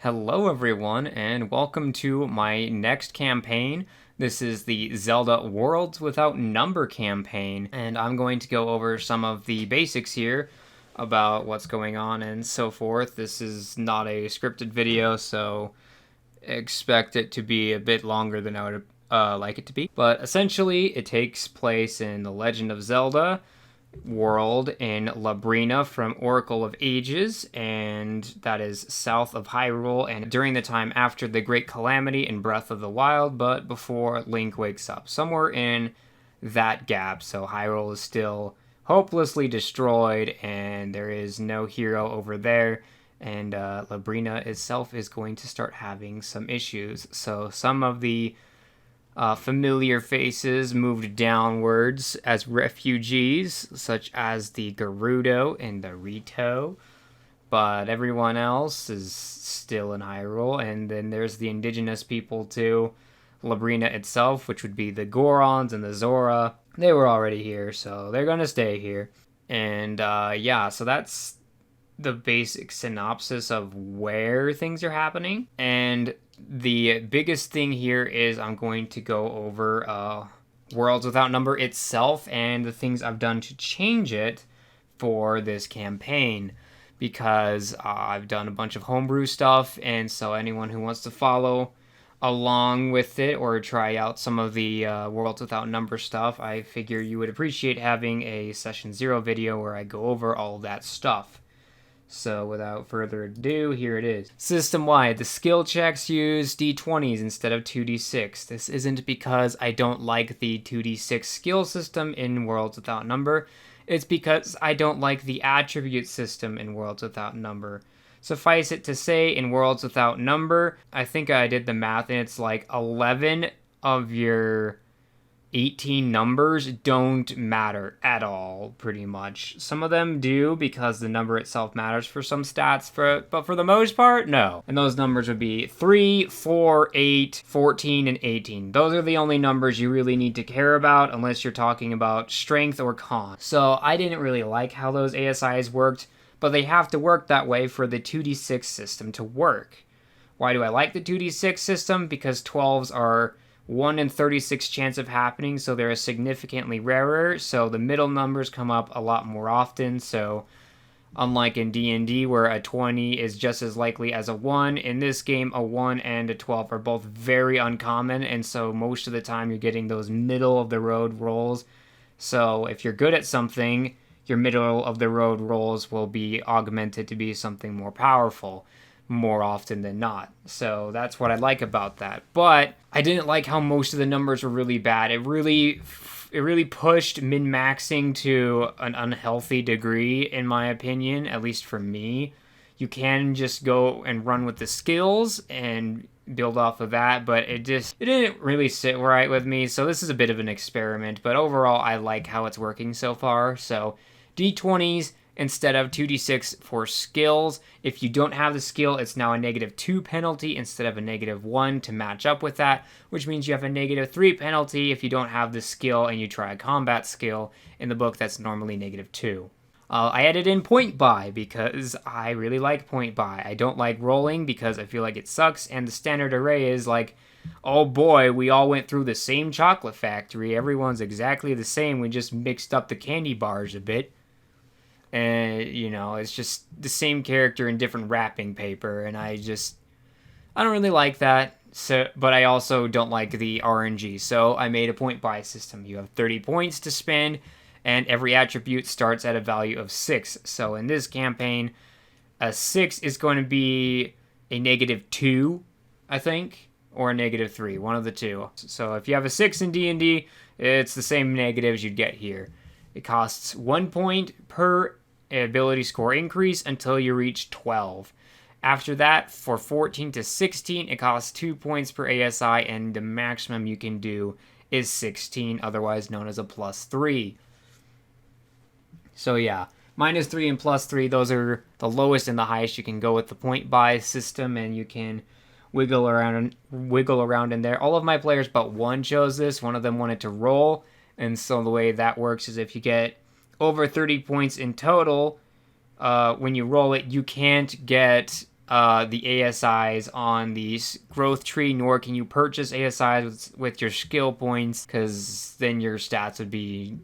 Hello everyone, and welcome to my next campaign. This is the Zelda Worlds Without Number campaign, and I'm going to go over some of the basics here about what's going on and so forth. This is not a scripted video, so expect it to be a bit longer than I would like it to be. But essentially, it takes place in The Legend of Zelda world in Labrina from Oracle of Ages, and that is south of Hyrule, and during the time after the Great Calamity in Breath of the Wild, but before Link wakes up. Somewhere in that gap, so Hyrule is still hopelessly destroyed, and there is no hero over there, and Labrina itself is going to start having some issues. So some of the familiar faces moved downwards as refugees, such as the Gerudo and the Rito, but everyone else is still in Hyrule. And then there's the indigenous people too, Labrina itself, which would be the Gorons and the Zora. They were already here, so they're gonna stay here. And yeah, so that's the basic synopsis of where things are happening. And the biggest thing here is I'm going to go over Worlds Without Number itself and the things I've done to change it for this campaign, because I've done a bunch of homebrew stuff, and so anyone who wants to follow along with it or try out some of the Worlds Without Number stuff, I figure you would appreciate having a Session 0 video where I go over all of that stuff. So without further ado, here it is. System-wide, the skill checks use d20s instead of 2d6. This isn't because I don't like the 2d6 skill system in Worlds Without Number. It's because I don't like the attribute system in Worlds Without Number. Suffice it to say, in Worlds Without Number, I think I did the math, and it's like 11 of your 18 numbers don't matter at all, pretty much. Some of them do because the number itself matters for some stats, but for the most part, no. And those numbers would be 3, 4, 8, 14, and 18. Those are the only numbers you really need to care about unless you're talking about strength or con. So I didn't really like how those ASIs worked, but they have to work that way for the 2d6 system to work. Why do I like the 2d6 system? Because 12s are 1 in 36 chance of happening, so they're significantly rarer, so the middle numbers come up a lot more often. So unlike in D&D where a 20 is just as likely as a 1, in this game a 1 and a 12 are both very uncommon, and so most of the time you're getting those middle of the road rolls. So if you're good at something, your middle of the road rolls will be augmented to be something more powerful more often than not. So that's what I like about that. But I didn't like how most of the numbers were really bad. It really pushed min-maxing to an unhealthy degree, in my opinion, at least for me. You can just go and run with the skills and build off of that, but it didn't really sit right with me. So this is a bit of an experiment, but overall I like how it's working so far. So D20s instead of 2d6 for skills. If you don't have the skill, it's now a -2 penalty instead of a -1 to match up with that, which means you have a -3 penalty if you don't have the skill and you try a combat skill. In the book, that's normally -2. I added in point buy because I really like point buy. I don't like rolling because I feel like it sucks, and the standard array is like, oh boy, we all went through the same chocolate factory. Everyone's exactly the same. We just mixed up the candy bars a bit. And, you know, it's just the same character in different wrapping paper, and I don't really like that. So, but I also don't like the RNG, so I made a point buy system. You have 30 points to spend, and every attribute starts at a value of 6. So in this campaign, a 6 is going to be a -2, I think, or a -3, one of the two. So if you have a 6 in D&D, it's the same negatives you'd get here. It costs 1 point per ability score increase until you reach 12. After that, for 14 to 16, it costs 2 points per ASI, and the maximum you can do is 16, otherwise known as a +3. So yeah, -3 and +3, those are the lowest and the highest you can go with the point buy system, and you can wiggle around in there. All of my players but one chose this. One of them wanted to roll. And so the way that works is if you get over 30 points in total, when you roll it, you can't get the ASIs on the growth tree, nor can you purchase ASIs with your skill points, because then your stats would be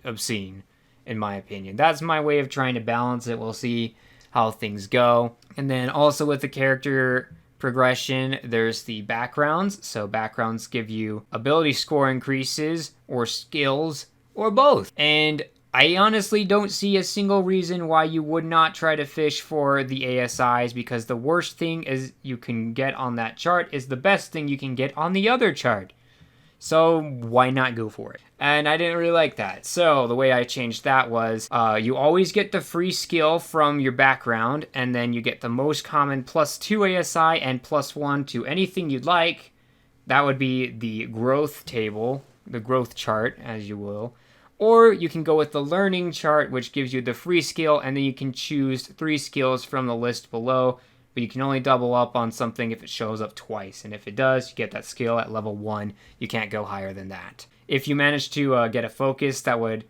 obscene, in my opinion. That's my way of trying to balance it. We'll see how things go. And then also with the character progression, there's the backgrounds. So backgrounds give you ability score increases or skills or both. And I honestly don't see a single reason why you would not try to fish for the ASIs, because the worst thing is you can get on that chart is the best thing you can get on the other chart. So why not go for it? And I didn't really like that. So the way I changed that was you always get the free skill from your background, and then you get the most common +2 ASI and +1 to anything you'd like. That would be the growth table, the growth chart, as you will. Or you can go with the learning chart, which gives you the free skill, and then you can choose 3 skills from the list below. But you can only double up on something if it shows up twice. And if it does, you get that skill at level 1. You can't go higher than that. If you manage to get a focus that would,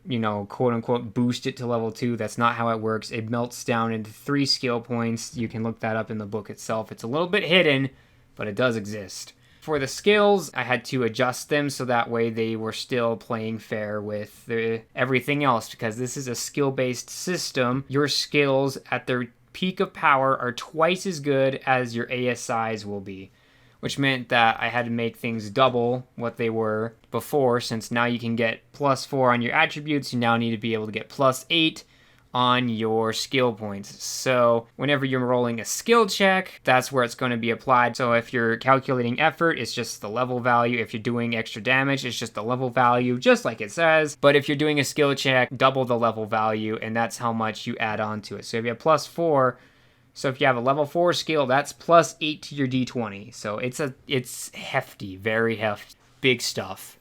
quote unquote, boost it to level 2, that's not how it works. It melts down into 3 skill points. You can look that up in the book itself. It's a little bit hidden, but it does exist. For the skills, I had to adjust them so that way they were still playing fair with everything else, because this is a skill-based system. Your skills at their peak of power are twice as good as your ASIs will be, which meant that I had to make things double what they were before, since now you can get +4 on your attributes. You now need to be able to get +8 on your skill points. So whenever you're rolling a skill check, that's where it's going to be applied. So if you're calculating effort, it's just the level value. If you're doing extra damage, it's just the level value, just like it says. But if you're doing a skill check, double the level value, and that's how much you add on to it. So if you have +4, so if you have a level 4 skill, that's +8 to your d20. So it's hefty, very hefty, big stuff.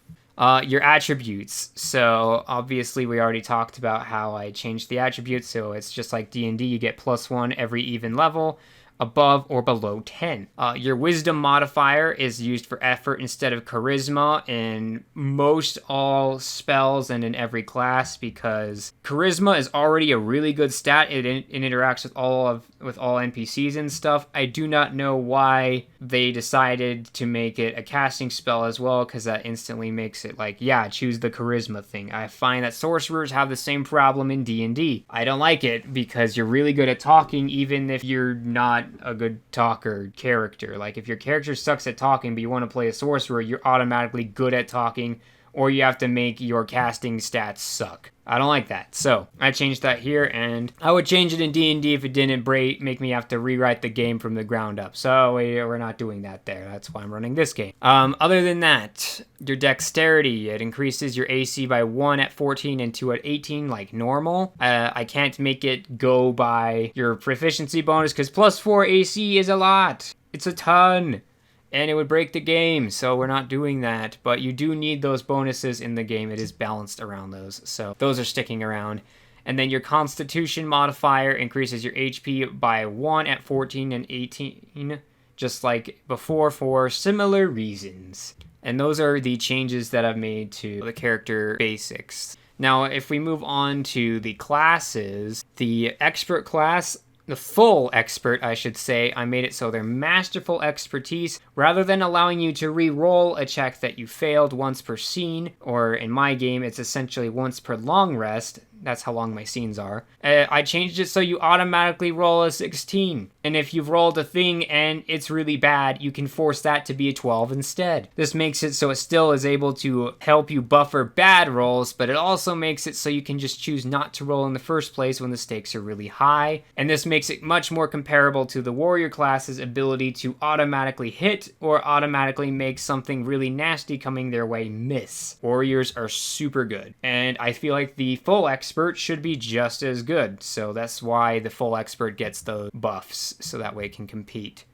Your attributes. So obviously we already talked about how I changed the attributes. So it's just like D&D, you get +1 every even level, above or below 10. Your wisdom modifier is used for effort instead of charisma in most all spells and in every class, because charisma is already a really good stat. It interacts with all NPCs and stuff. I do not know why they decided to make it a casting spell as well, because that instantly makes it like, yeah, choose the charisma thing. I find that sorcerers have the same problem in D&D. I don't like it, because you're really good at talking even if you're not a good talker character. Like if your character sucks at talking but you want to play a sorcerer, you're automatically good at talking, or you have to make your casting stats suck. I don't like that. So I changed that here, and I would change it in D&D if it didn't make me have to rewrite the game from the ground up. So we're not doing that there. That's why I'm running this game. Other than that, your dexterity, it increases your AC by 1 at 14 and 2 at 18 like normal. I can't make it go by your proficiency bonus, because +4 AC is a lot. It's a ton. And it would break the game, so we're not doing that. But you do need those bonuses in the game. It is balanced around those, so those are sticking around. And then your Constitution modifier increases your HP by 1 at 14 and 18, just like before, for similar reasons. And those are the changes that I've made to the character basics. Now, if we move on to the classes, the expert class, the full expert, I should say, I made it so they're masterful expertise. Rather than allowing you to re-roll a check that you failed once per scene, or in my game, it's essentially once per long rest. That's how long my scenes are. I changed it so you automatically roll a 16. And if you've rolled a thing and it's really bad, you can force that to be a 12 instead. This makes it so it still is able to help you buffer bad rolls, but it also makes it so you can just choose not to roll in the first place when the stakes are really high. And this makes it much more comparable to the warrior class's ability to automatically hit or automatically make something really nasty coming their way miss. Warriors are super good. And I feel like the full expert should be just as good, so that's why the full expert gets those buffs, so that way it can compete.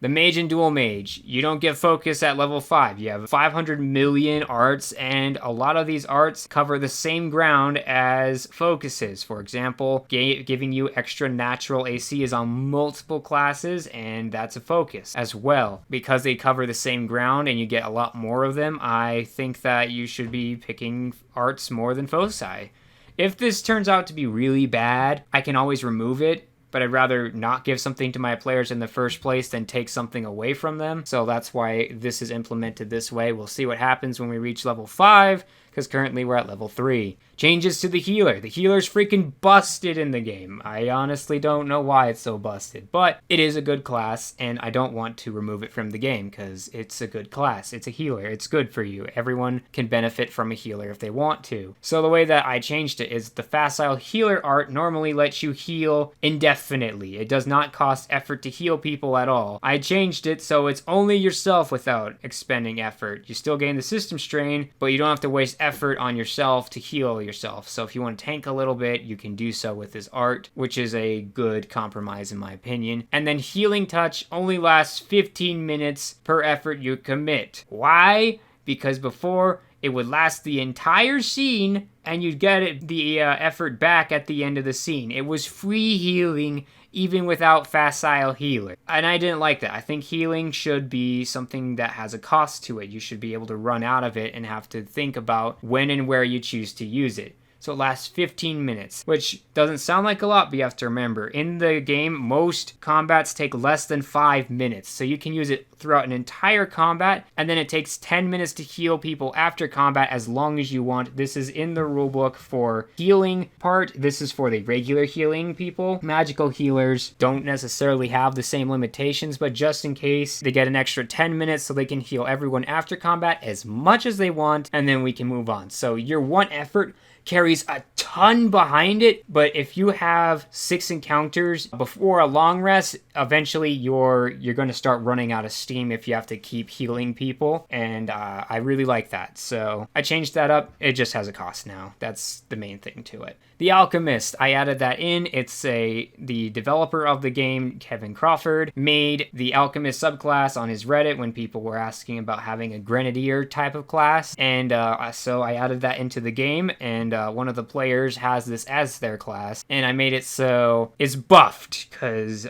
The Mage and Dual Mage, you don't get focus at level 5. You have 500 million arts, and a lot of these arts cover the same ground as focuses. For example, giving you extra natural AC is on multiple classes, and that's a focus as well. Because they cover the same ground and you get a lot more of them, I think that you should be picking arts more than foci. If this turns out to be really bad, I can always remove it but I'd rather not give something to my players in the first place than take something away from them. So that's why this is implemented this way. We'll see what happens when we reach level 5, because currently we're at level 3. Changes to the healer. The healer's freaking busted in the game. I honestly don't know why it's so busted, but it is a good class, and I don't want to remove it from the game because it's a good class. It's a healer. It's good for you. Everyone can benefit from a healer if they want to. So the way that I changed it is the facile healer art normally lets you heal indefinitely. It does not cost effort to heal people at all. I changed it so it's only yourself without expending effort. You still gain the system strain, but you don't have to waste effort on yourself to heal yourself. So if you want to tank a little bit, you can do so with this art, which is a good compromise in my opinion. And then healing touch only lasts 15 minutes per effort you commit. Why? Because before it would last the entire scene and you'd get the effort back at the end of the scene. It was free healing even without facile healer. And I didn't like that. I think healing should be something that has a cost to it. You should be able to run out of it and have to think about when and where you choose to use it. So it lasts 15 minutes, which doesn't sound like a lot, but you have to remember, in the game, most combats take less than 5 minutes. So you can use it throughout an entire combat, and then it takes 10 minutes to heal people after combat as long as you want. This is in the rulebook for healing part. This is for the regular healing people. Magical healers don't necessarily have the same limitations, but just in case, they get an extra 10 minutes so they can heal everyone after combat as much as they want, and then we can move on. So your one effort carries a ton behind it, but if you have 6 encounters before a long rest, eventually you're going to start running out of steam if you have to keep healing people, and I really like that. So I changed that up. It just has a cost now. That's the main thing to it. The Alchemist, I added that in. It's the developer of the game, Kevin Crawford, made the Alchemist subclass on his Reddit when people were asking about having a Grenadier type of class, and so I added that into the game, and one of the players has this as their class, and I made it so it's buffed, because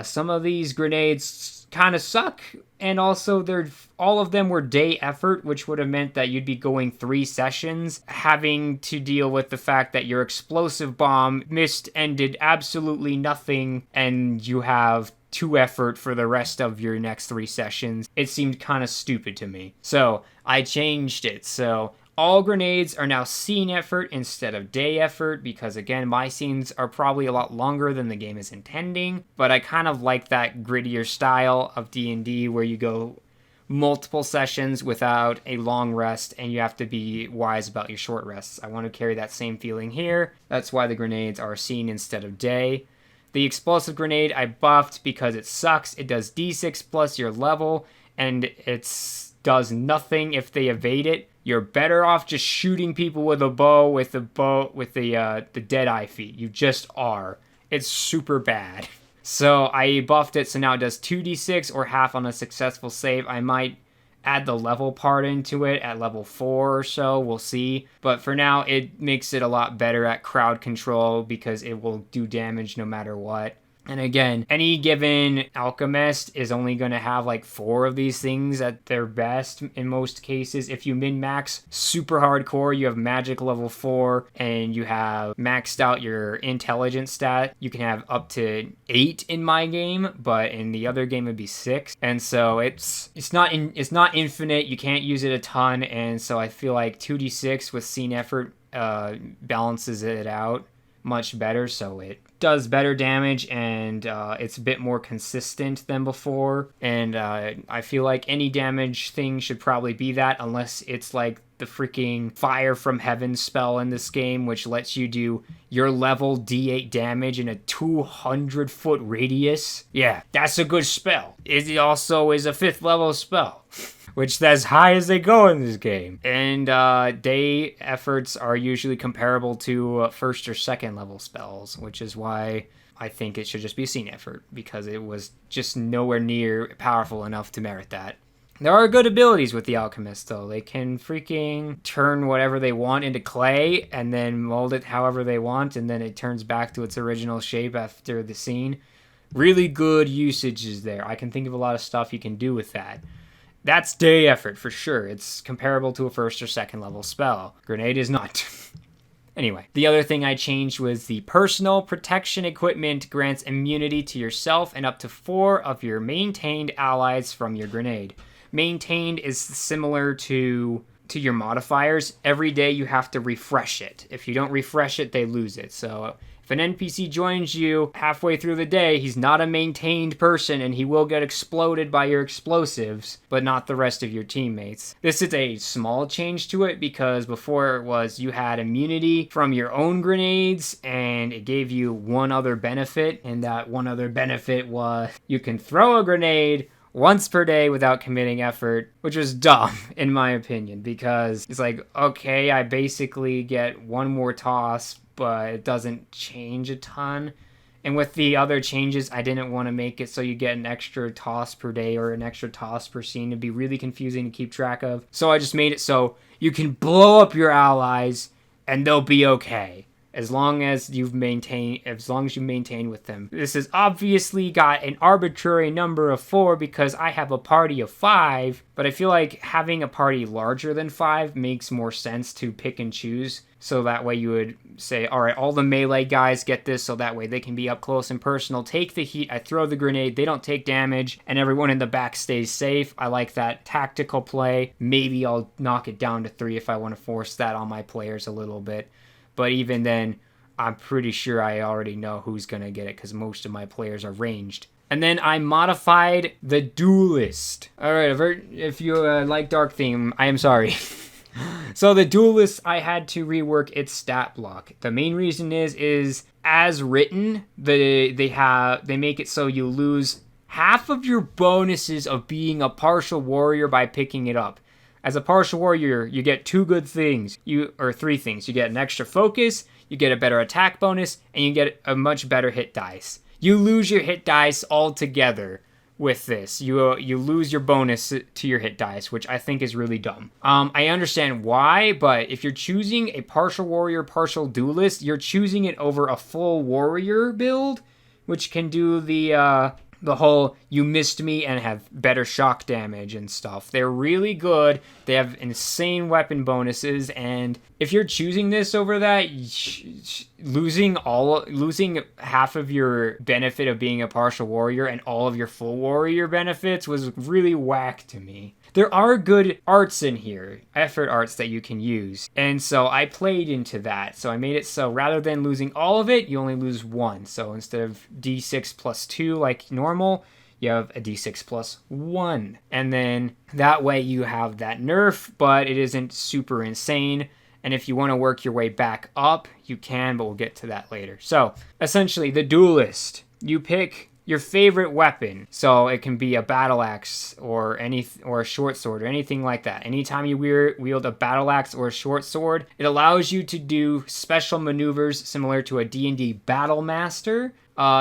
some of these grenades kind of suck, and also all of them were day effort, which would have meant that you'd be going 3 sessions having to deal with the fact that your explosive bomb missed and did absolutely nothing, and you have 2 effort for the rest of your next 3 sessions. It seemed kind of stupid to me. So I changed it. So all grenades are now scene effort instead of day effort, because again, my scenes are probably a lot longer than the game is intending, but I kind of like that grittier style of D&D where you go multiple sessions without a long rest, and you have to be wise about your short rests. I want to carry that same feeling here. That's why the grenades are scene instead of day. The explosive grenade I buffed because it sucks. It does d6 plus your level, and it does nothing if they evade it. You're better off just shooting people with a bow with the Deadeye feat. You just are. It's super bad. So I buffed it so now it does 2d6 or half on a successful save. I might add the level part into it at level 4 or so. We'll see. But for now, it makes it a lot better at crowd control because it will do damage no matter what. And again, any given alchemist is only going to have like 4 of these things at their best in most cases. If you min-max super hardcore, you have magic level 4 and you have maxed out your intelligence stat, you can have up to 8 in my game, but in the other game it'd be 6. And so it's not infinite. You can't use it a ton, and so I feel like 2d6 with scene effort balances it out much better, so it does better damage, and it's a bit more consistent than before, and I feel like any damage thing should probably be that, unless it's like the freaking Fire from Heaven spell in this game, which lets you do your level d8 damage in a 200-foot radius. Yeah, that's a good spell. It also is a 5th level spell, which is as high as they go in this game. And day efforts are usually comparable to 1st or 2nd level spells, which is why I think it should just be a scene effort, because it was just nowhere near powerful enough to merit that. There are good abilities with the Alchemist, though. They can freaking turn whatever they want into clay and then mold it however they want, and then it turns back to its original shape after the scene. Really good usages there. I can think of a lot of stuff you can do with that. That's day effort for sure. It's comparable to a 1st or 2nd level spell. Grenade is not. Anyway, the other thing I changed was the personal protection equipment grants immunity to yourself and up to 4 of your maintained allies from your grenade. Maintained is similar to your modifiers. Every day you have to refresh it. If you don't refresh it, they lose it. So if an NPC joins you halfway through the day, he's not a maintained person and he will get exploded by your explosives, but not the rest of your teammates. This is a small change to it because before it was you had immunity from your own grenades and it gave you one other benefit, and that one other benefit was you can throw a grenade once per day without committing effort, which was dumb in my opinion, because it's like, okay, I basically get one more toss, but it doesn't change a ton. And with the other changes, I didn't want to make it so you get an extra toss per day or an extra toss per scene. It'd be really confusing to keep track of. So I just made it so you can blow up your allies and they'll be okay. As long as you maintain with them. This has obviously got an arbitrary number of 4 because I have a party of 5, but I feel like having a party larger than 5 makes more sense to pick and choose. So that way you would say, all right, all the melee guys get this, so that way they can be up close and personal, take the heat, I throw the grenade, they don't take damage, and everyone in the back stays safe. I like that tactical play. Maybe I'll knock it down to 3 if I want to force that on my players a little bit. But even then, I'm pretty sure I already know who's going to get it because most of my players are ranged. And then I modified the Duelist. Alright, if you like Dark Theme, I am sorry. So the Duelist, I had to rework its stat block. The main reason is as written, they make it so you lose half of your bonuses of being a partial warrior by picking it up. As a partial warrior, you get 2 good things, or 3 things. You get an extra focus, you get a better attack bonus, and you get a much better hit dice. You lose your hit dice altogether with this. You lose your bonus to your hit dice, which I think is really dumb. I understand why, but if you're choosing a partial warrior, partial duelist, you're choosing it over a full warrior build, which can do the whole you missed me and have better shock damage and stuff. They're really good. They have insane weapon bonuses, and if you're choosing this over that, losing half of your benefit of being a partial warrior and all of your full warrior benefits was really whack to me. There are good arts in here, effort arts that you can use, and so I played into that. So I made it so rather than losing all of it, you only lose 1. So instead of d6 plus 2 like normal, you have a d6 plus 1. And then that way you have that nerf, but it isn't super insane. And if you want to work your way back up, you can, but we'll get to that later. So essentially, the Duelist, you pick your favorite weapon. So it can be a battle axe or a short sword or anything like that. Anytime you wield a battle axe or a short sword, it allows you to do special maneuvers similar to a D&D battle master,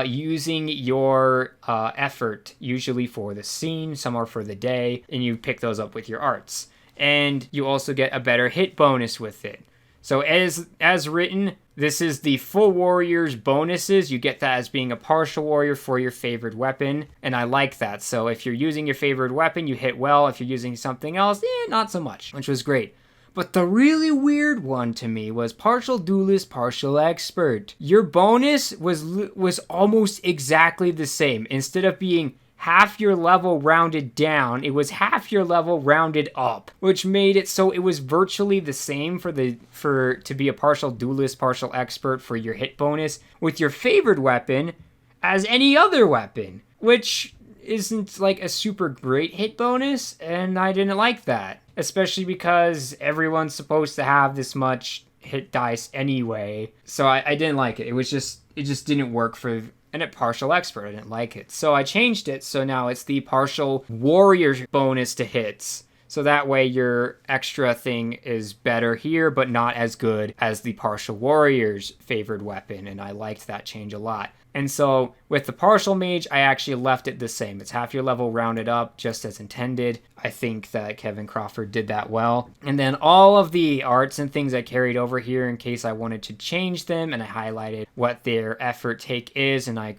using your effort, usually for the scene, some are for the day, and you pick those up with your arts. And you also get a better hit bonus with it. So as written, this is the full warrior's bonuses. You get that as being a partial warrior for your favorite weapon, and I like that. So if you're using your favorite weapon, you hit well. If you're using something else, not so much, which was great. But the really weird one to me was partial duelist, partial expert. Your bonus was almost exactly the same. Instead of being half your level rounded down, it was half your level rounded up, which made it so it was virtually the same to be a partial duelist, partial expert for your hit bonus with your favorite weapon as any other weapon, which isn't like a super great hit bonus, and I didn't like that, especially because everyone's supposed to have this much hit dice anyway. So I didn't like it. It just didn't work for a partial expert. I didn't like it. So I changed it. So now it's the partial warrior bonus to hits. So that way your extra thing is better here, but not as good as the partial warrior's favored weapon. And I liked that change a lot. And so with the partial mage, I actually left it the same. It's half your level rounded up, just as intended. I think that Kevin Crawford did that well. And then all of the arts and things I carried over here in case I wanted to change them, and I highlighted what their effort take is, and I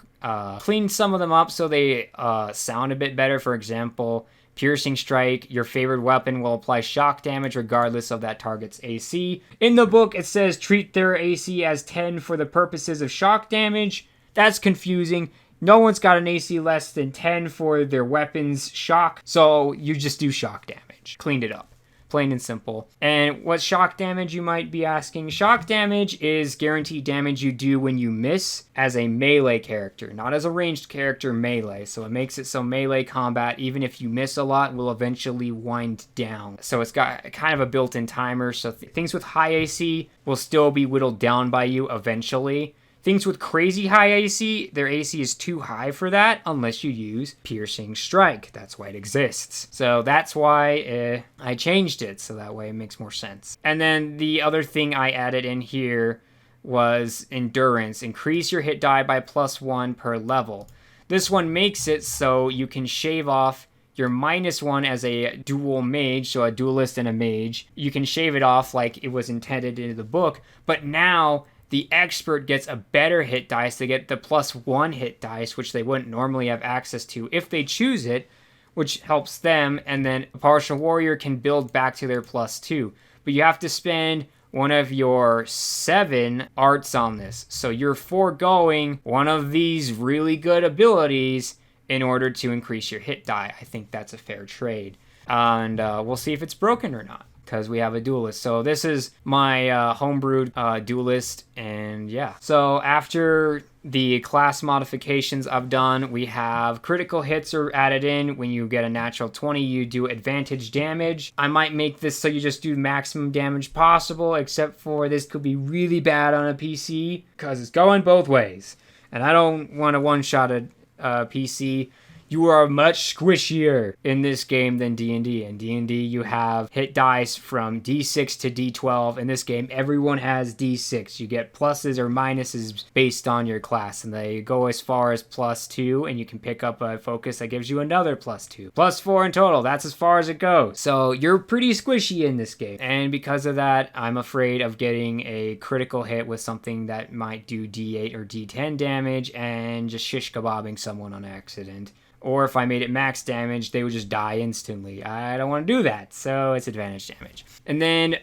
cleaned some of them up so they sound a bit better. For example, Piercing Strike, your favorite weapon will apply shock damage regardless of that target's AC. In the book, it says treat their AC as 10 for the purposes of shock damage. That's confusing. No one's got an AC less than 10 for their weapon's shock, so you just do shock damage. Cleaned it up. Plain and simple. And what's shock damage, you might be asking? Shock damage is guaranteed damage you do when you miss as a melee character, not as a ranged character, melee. So it makes it so melee combat, even if you miss a lot, will eventually wind down. So it's got kind of a built-in timer, so things with high AC will still be whittled down by you eventually. Things with crazy high AC, their AC is too high for that unless you use Piercing Strike. That's why it exists. So that's why I changed it, so that way it makes more sense. And then the other thing I added in here was Endurance. Increase your hit die by +1 per level. This one makes it so you can shave off your -1 as a dual mage, so a duelist and a mage. You can shave it off like it was intended in the book, but now the expert gets a better hit dice. They get the +1 hit dice, which they wouldn't normally have access to if they choose it, which helps them. And then a partial warrior can build back to their +2. But you have to spend one of your 7 arts on this. So you're foregoing one of these really good abilities in order to increase your hit die. I think that's a fair trade. And we'll see if it's broken or not, because we have a duelist. So this is my homebrewed duelist, and yeah. So after the class modifications I've done, we have critical hits are added in. When you get a natural 20, you do advantage damage. I might make this so you just do maximum damage possible, except for this could be really bad on a PC, because it's going both ways. And I don't want to one-shot a PC. You are much squishier in this game than D&D. In D&D, you have hit dice from D6 to D12. In this game, everyone has D6. You get pluses or minuses based on your class, and they go as far as +2, and you can pick up a focus that gives you another +2. +4 in total. That's as far as it goes. So you're pretty squishy in this game. And because of that, I'm afraid of getting a critical hit with something that might do D8 or D10 damage and just shish kebabbing someone on accident. Or if I made it max damage, they would just die instantly. I don't want to do that, so it's advantage damage. And then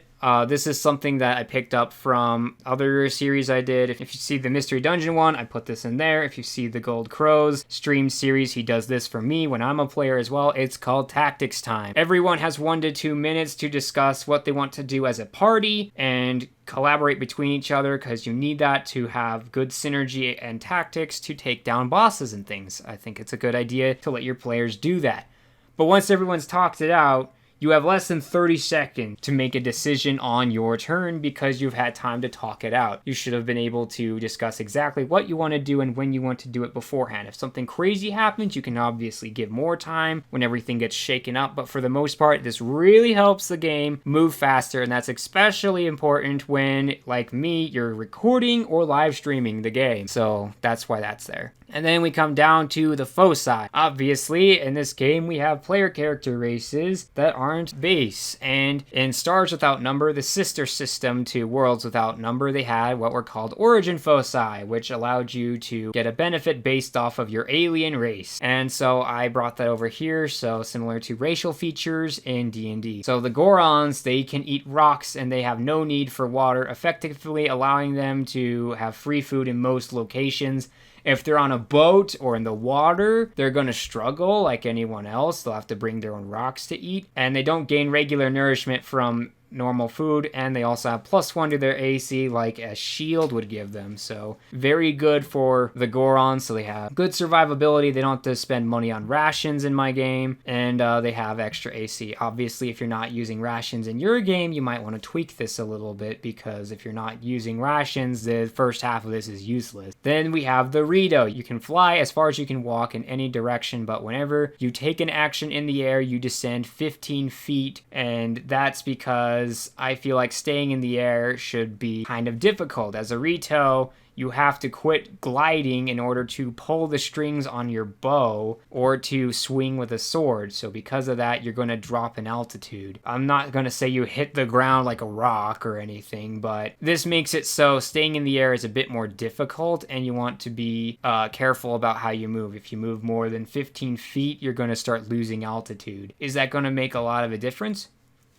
this is something that I picked up from other series I did. If you see the Mystery Dungeon one, I put this in there. If you see the Gold Crows stream series, he does this for me when I'm a player as well. It's called Tactics Time. Everyone has 1 to 2 minutes to discuss what they want to do as a party and collaborate between each other, because you need that to have good synergy and tactics to take down bosses and things. I think it's a good idea to let your players do that. But once everyone's talked it out, you have less than 30 seconds to make a decision on your turn, because you've had time to talk it out. You should have been able to discuss exactly what you want to do and when you want to do it beforehand. If something crazy happens, you can obviously give more time when everything gets shaken up, but for the most part, this really helps the game move faster, and that's especially important when, like me, you're recording or live streaming the game. So that's why that's there. And then we come down to the Foci. Obviously, in this game, we have player character races that aren't base. And in Stars Without Number, the sister system to Worlds Without Number, they had what were called Origin Foci, which allowed you to get a benefit based off of your alien race. And so I brought that over here, so similar to racial features in D&D. So the Gorons, they can eat rocks and they have no need for water, effectively allowing them to have free food in most locations. If they're on a boat or in the water, they're going to struggle like anyone else. They'll have to bring their own rocks to eat. And they don't gain regular nourishment from normal food, and they also have +1 to their AC like a shield would give them. So very good for the Gorons. So they have good survivability. They don't have to spend money on rations in my game, and they have extra AC. Obviously, if you're not using rations in your game, you might want to tweak this a little bit, because if you're not using rations, the first half of this is useless. Then we have the Rito. You can fly as far as you can walk in any direction, but whenever you take an action in the air, you descend 15 feet, and that's because I feel like staying in the air should be kind of difficult. As a Rito, you have to quit gliding in order to pull the strings on your bow or to swing with a sword. So because of that, you're going to drop in altitude. I'm not going to say you hit the ground like a rock or anything, but this makes it so staying in the air is a bit more difficult, and you want to be careful about how you move. If you move more than 15 feet, you're going to start losing altitude. Is that going to make a lot of a difference?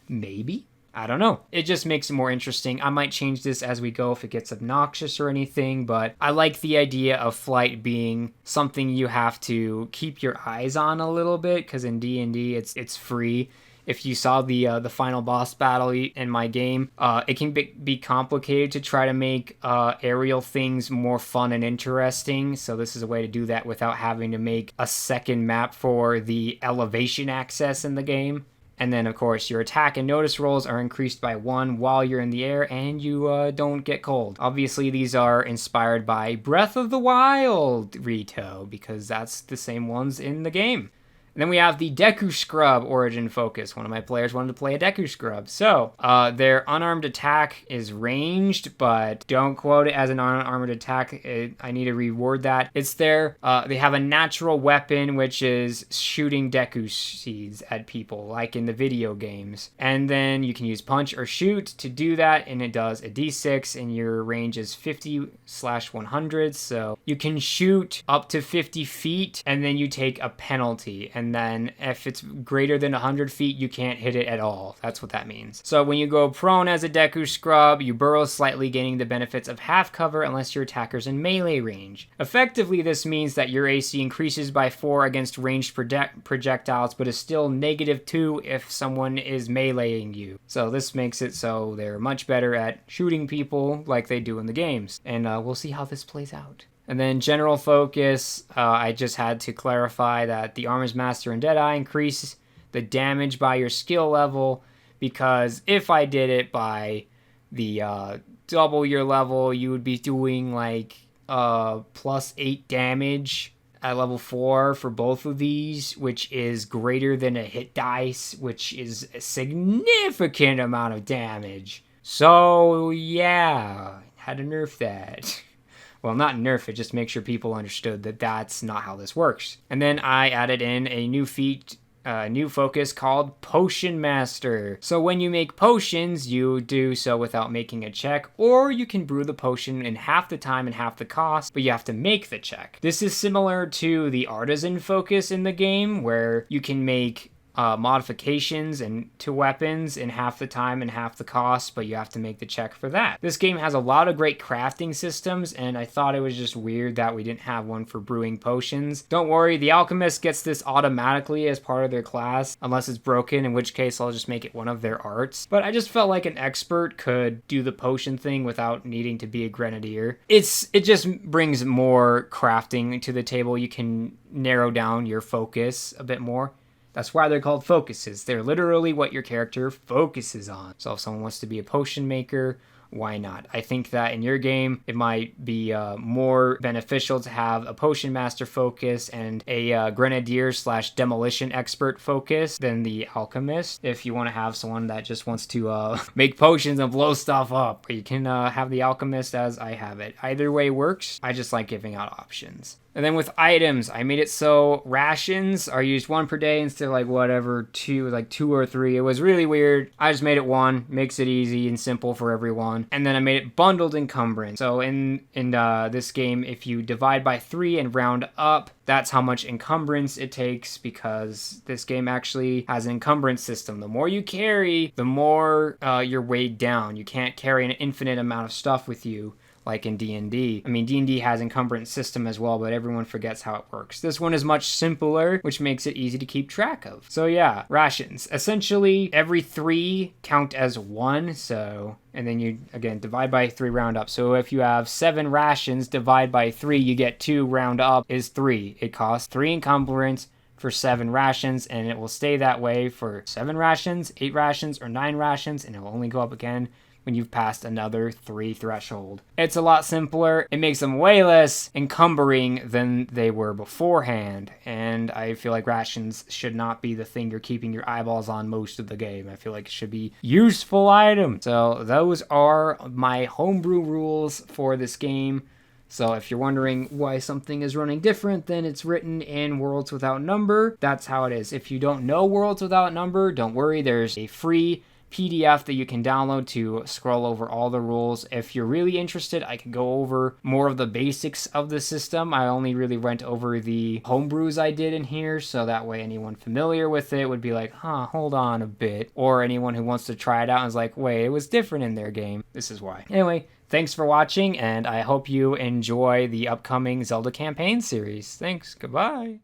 Maybe. I don't know. It just makes it more interesting. I might change this as we go if it gets obnoxious or anything, but I like the idea of flight being something you have to keep your eyes on a little bit, because in D&D it's free. If you saw the final boss battle in my game, it can be complicated to try to make aerial things more fun and interesting. So this is a way to do that without having to make a second map for the elevation access in the game. And then, of course, your attack and notice rolls are increased by 1 while you're in the air, and you don't get cold. Obviously, these are inspired by Breath of the Wild Rito, because that's the same ones in the game. And then we have the Deku Scrub origin focus. One of my players wanted to play a Deku Scrub. So, their unarmed attack is ranged, but don't quote it as an unarmed attack. I need to reword that. It's their, they have a natural weapon, which is shooting Deku seeds at people, like in the video games. And then you can use punch or shoot to do that, and it does a d6, and your range is 50/100. So you can shoot up to 50 feet, and then you take a penalty. And then if it's greater than 100 feet, you can't hit it at all. That's what that means. So when you go prone as a Deku Scrub, you burrow slightly, gaining the benefits of half cover unless your attacker's in melee range. Effectively, this means that your AC increases by 4 against ranged projectiles, but is still -2 if someone is meleeing you. So this makes it so they're much better at shooting people like they do in the games. And we'll see how this plays out. And then general focus, I just had to clarify that the Armor's Master and Deadeye increase the damage by your skill level, because if I did it by the double your level, you would be doing like +8 damage at level 4 for both of these, which is greater than a hit dice, which is a significant amount of damage. So yeah, had to nerf that. Well, not nerf it, just make sure people understood that that's not how this works. And then I added in a new feat, new focus called Potion Master. So when you make potions, you do so without making a check, or you can brew the potion in half the time and half the cost, but you have to make the check. This is similar to the Artisan focus in the game, where you can make modifications to weapons in half the time and half the cost, but you have to make the check for that. This game has a lot of great crafting systems, and I thought it was just weird that we didn't have one for brewing potions. Don't worry, the Alchemist gets this automatically as part of their class, unless it's broken, in which case I'll just make it one of their arts. But I just felt like an expert could do the potion thing without needing to be a grenadier. It just brings more crafting to the table. You can narrow down your focus a bit more. That's why they're called focuses. They're literally what your character focuses on. So if someone wants to be a potion maker, why not? I think that in your game, it might be more beneficial to have a potion master focus and a grenadier/demolition expert focus than the alchemist. If you want to have someone that just wants to make potions and blow stuff up, you can have the alchemist as I have it. Either way works. I just like giving out options. And then with items, I made it so rations are used 1 per day instead of like whatever, 2 or 3. It was really weird. I just made it 1, makes it easy and simple for everyone. And then I made it bundled encumbrance. So in this game, if you divide by 3 and round up, that's how much encumbrance it takes, because this game actually has an encumbrance system. The more you carry, the more you're weighed down. You can't carry an infinite amount of stuff with you, like in D&D. I mean, D&D has encumbrance system as well, but everyone forgets how it works. This one is much simpler, which makes it easy to keep track of. So yeah, rations. Essentially, every 3 count as 1, so... And then you, again, divide by 3, round up. So if you have 7 rations, divide by 3, you get 2, round up is 3. It costs 3 encumbrance for 7 rations, and it will stay that way for 7 rations, 8 rations, or 9 rations, and it will only go up again when you've passed another 3 threshold. It's a lot simpler. It makes them way less encumbering than they were beforehand. And I feel like rations should not be the thing you're keeping your eyeballs on most of the game. I feel like it should be useful items. So those are my homebrew rules for this game. So if you're wondering why something is running different than it's written in Worlds Without Number, that's how it is. If you don't know Worlds Without Number, don't worry, there's a free PDF that you can download to scroll over all the rules. If you're really interested, I could go over more of the basics of the system. I only really went over the homebrews I did in here, so that way anyone familiar with it would be like, hold on a bit. Or anyone who wants to try it out and is like, wait, it was different in their game. This is why. Anyway, thanks for watching, and I hope you enjoy the upcoming Zelda campaign series. Thanks. Goodbye.